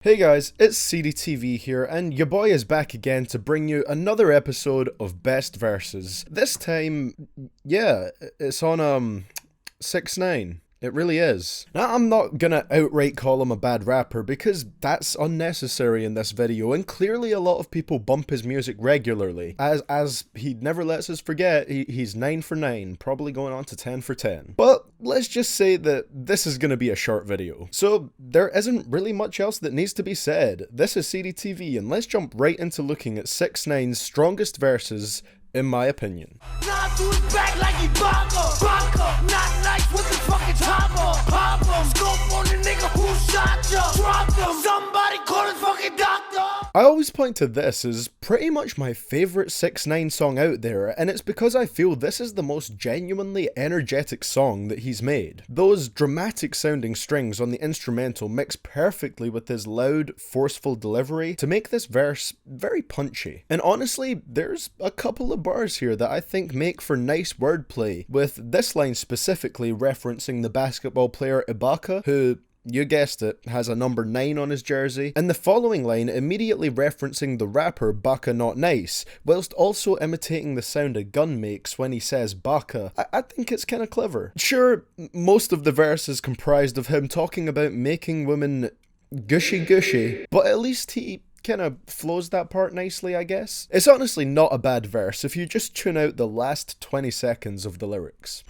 Hey guys, it's CDTV here, and your boy is back again to bring you another episode of Best Verses. This time, yeah, it's on 6ix9ine. It really is. Now, I'm not gonna outright call him a bad rapper because that's unnecessary in this video, and clearly a lot of people bump his music regularly. As he never lets us forget, he's 9 for 9, probably going on to 10 for 10. But let's just say that this is gonna be a short video. So there isn't really much else that needs to be said. This is CDTV, and let's jump right into looking at 6ix9ine's strongest verses, in my opinion. I always point to this as pretty much my favourite 6ix9ine song out there, and it's because I feel this is the most genuinely energetic song that he's made. Those dramatic sounding strings on the instrumental mix perfectly with his loud, forceful delivery to make this verse very punchy. And honestly, there's a couple of bars here that I think make for nice wordplay, with this line specifically referencing the basketball player Ibaka, who, you guessed it, has a number 9 on his jersey, and the following line immediately referencing the rapper Baka Not Nice, whilst also imitating the sound a gun makes when he says Baka. I think it's kinda clever. Sure, most of the verse is comprised of him talking about making women gushy gushy, but at least he kind of flows that part nicely, I guess. It's honestly not a bad verse if you just tune out the last 20 seconds of the lyrics.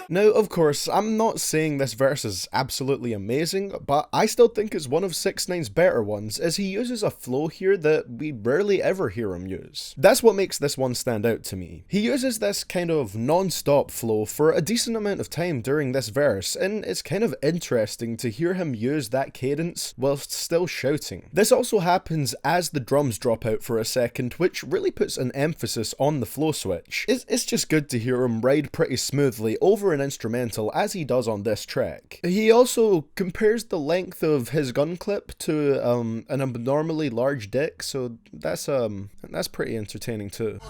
Now, of course, I'm not saying this verse is absolutely amazing, but I still think it's one of 6ix9ine's better ones, as he uses a flow here that we rarely ever hear him use. That's what makes this one stand out to me. He uses this kind of non-stop flow for a decent amount of time during this verse, and it's kind of interesting to hear him use that cadence whilst still shouting. This also happens as the drums drop out for a second, which really puts an emphasis on the flow switch. It's just good to hear him ride pretty smoothly over an instrumental as he does on this track. He also compares the length of his gun clip to an abnormally large dick, so that's pretty entertaining too.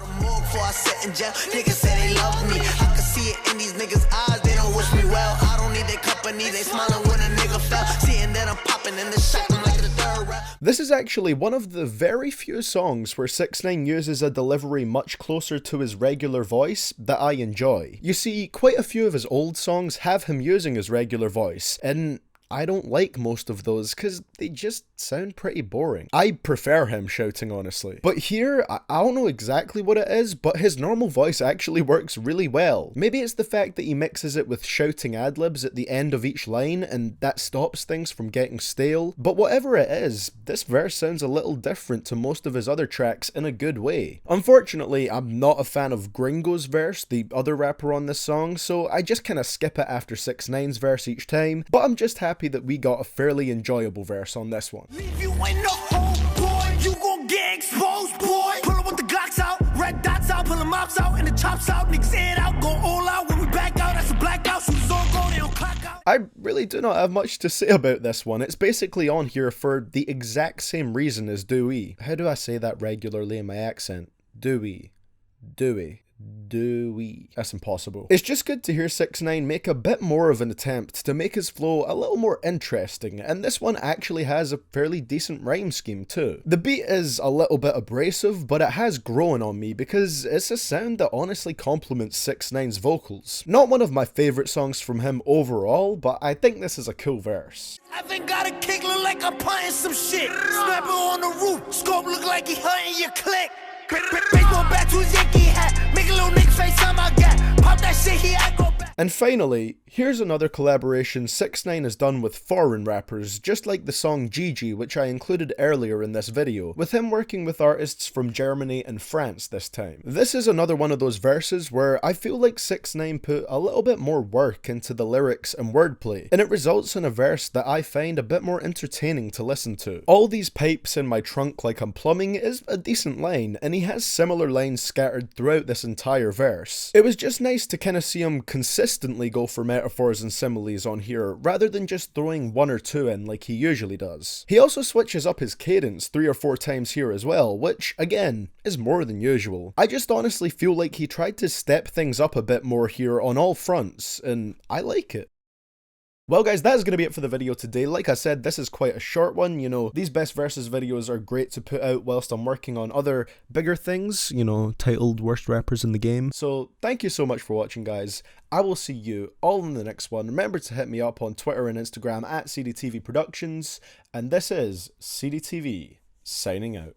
This is actually one of the very few songs where 6ix9ine uses a delivery much closer to his regular voice that I enjoy. You see, quite a few of his old songs have him using his regular voice, and I don't like most of those because they just sound pretty boring. I prefer him shouting, honestly. But here, I don't know exactly what it is, but his normal voice actually works really well. Maybe it's the fact that he mixes it with shouting ad-libs at the end of each line, and that stops things from getting stale. But whatever it is, this verse sounds a little different to most of his other tracks in a good way. Unfortunately, I'm not a fan of Gringo's verse, the other rapper on this song, so I just kinda skip it after 6ix9ine's verse each time, but I'm just happy that we got a fairly enjoyable verse on this one. Leave you ain't no home, boy. You gon' get exposed, boy. Pull up with the Glocks out, red dots out, pull them mops out, and the chops out, niggas head out, go all out. When we back out, that's a blackout. Shoes on go, they don't clock out. I really do not have much to say about this one. It's basically on here for the exact same reason as DOOWEE. How do I say that regularly in my accent? DOOWEE. DOOWEE. DOOWEE. That's impossible. It's just good to hear 6ix9ine make a bit more of an attempt to make his flow a little more interesting, and this one actually has a fairly decent rhyme scheme too. The beat is a little bit abrasive, but it has grown on me because it's a sound that honestly complements 6ix9ine's vocals. Not one of my favourite songs from him overall, but I think this is a cool verse. I think got a kick, look like I'm punting some shit. Snapper on the roof, scope look like he hunting your click. Baseball bat to his Yankee hat, make a little nigga face on my gap. Pop that shit, he I go back. And finally, here's another collaboration 6ix9ine has done with foreign rappers, just like the song GIGI, which I included earlier in this video, with him working with artists from Germany and France this time. This is another one of those verses where I feel like 6ix9ine put a little bit more work into the lyrics and wordplay, and it results in a verse that I find a bit more entertaining to listen to. All these pipes in my trunk like I'm plumbing is a decent line, and he has similar lines scattered throughout this entire verse. It was just nice to kind of see him consistently go for metaphors and similes on here, rather than just throwing one or two in like he usually does. He also switches up his cadence 3 or 4 times here as well, which, again, is more than usual. I just honestly feel like he tried to step things up a bit more here on all fronts, and I like it. Well guys, that is going to be it for the video today. Like I said, this is quite a short one. You know, these best versus videos are great to put out whilst I'm working on other bigger things, you know, titled worst rappers in the game. So thank you so much for watching, guys. I will see you all in the next one. Remember to hit me up on Twitter and Instagram at CDTVProductions. And this is CDTV signing out.